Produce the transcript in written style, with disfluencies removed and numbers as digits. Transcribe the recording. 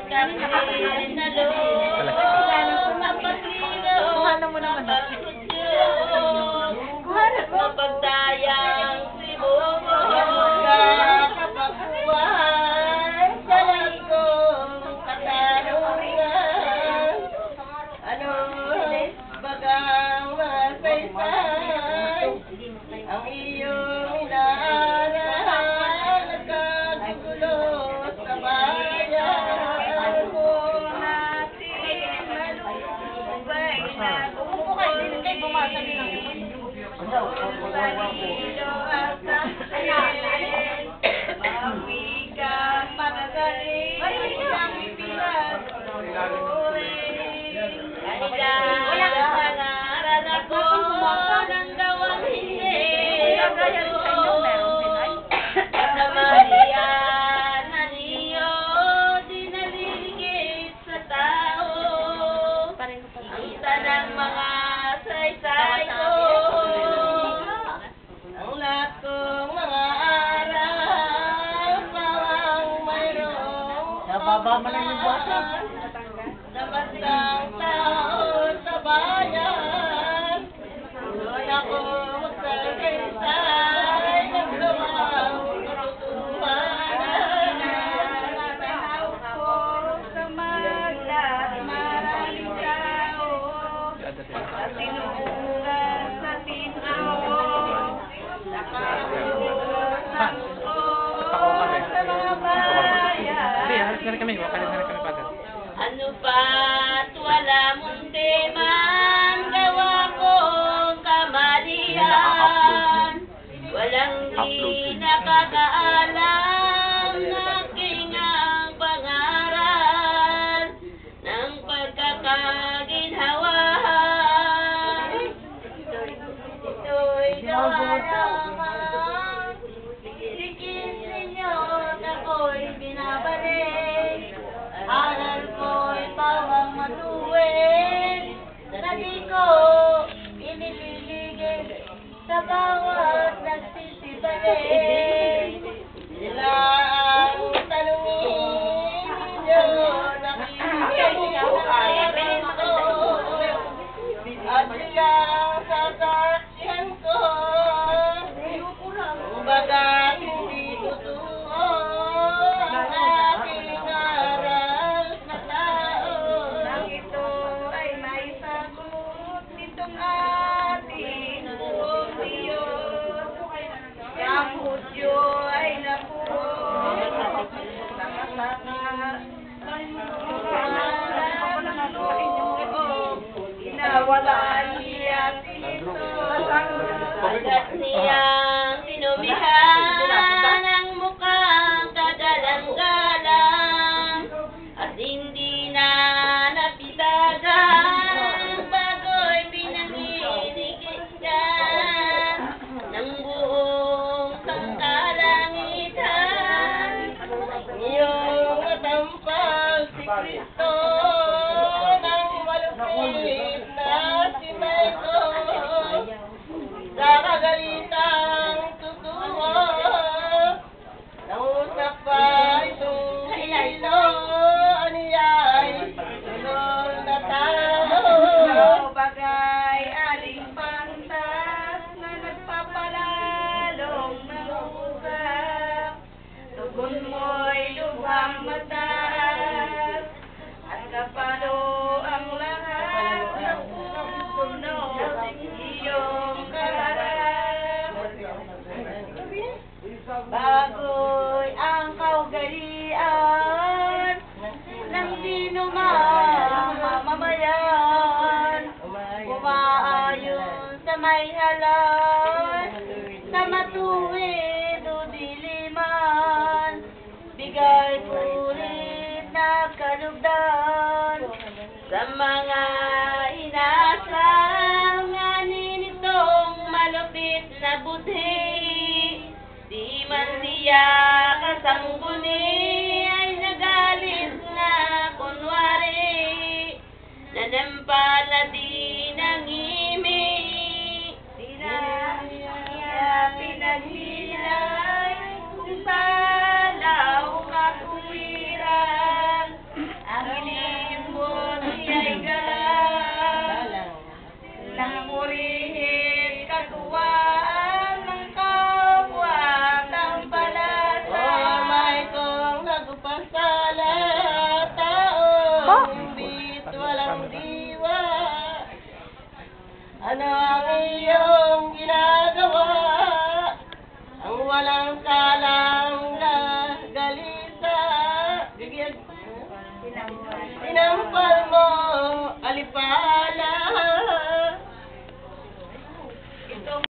kapatid na loob, mapaglinong, mapagkutyo, mapagdayang sibugo, kapagbuhay, sa langkong katanungan, ano bagang masaysay, ang iyong inaaral, nagkagulo sa bayan mo natin malubay na umupo kayo, hindi kayo bumasa nilang Manilo at ang sayin, bawi ka magagaling, ang ibilang tuloy. Kaya nangaral ako ng gawang hindi sa Maria na niyo dinaligid sa tao, isa ng mga saysay ko, ang lahat kong mga aral, parang mayroong Nababa mo lang yung bata. sa bandang tao sa bayan. Doon ako magsasaysay ng gawang katotohanan. Natanaw ko sa maglat maraming tao, at tinungan sa tinaw. Nakausan ko sa mga bayan. Hindi, halis na rin kami. Wakalis na rin kami pagkat. Ano pa't wala mong teman, gawa kong kamalian. Walang di nakakaalam, aking ang pangaral ng pagkakaginhawahan. Ito'y gawa lamang, sikis ninyo na ko'y binabalik. Aral ko'y pawang matuwid, na di ko inililigid sa bawat nagsisibalik. Sila ang tanungin ninyo, nakikinig ko, at sila ang sasaksihan ko, kumbaga hindi totoo ang aking aral na tao. Nang ito ay may sagot nitong ating buong Diyos, ang Hudyo ay napuot sa kasama ng loob, inawalan niya Kristo, agad niyang sinumihan ang mukhang kagalang-galang, at hindi na napitagan bago'y pinanginigyan ng buong sangkalangitan. Iyong matampal si Kristo ng malupit na si Michael, sa kagalitang tutuwa, nausap pa itong hilo, aniya'y tulol na tao. Bagay aling pantas na nagpapalalong ng usap, tugon mo'y lubhang mataas, at kapalo ang lahat ng puno, iyong kaharap. Bago'y ang kaugalian ng sinumang mamamayan, umaayon sa may halan, sa matuwid o diliman, bigay pulit na kalugdan sa mga inasang nganin itong malupit na budhi. Di man siya kasangguni ay nagalit na kunwari, nanampan na di nangimi, di na niya pinaghilay kung salaw katuwiran, Ano ang iyong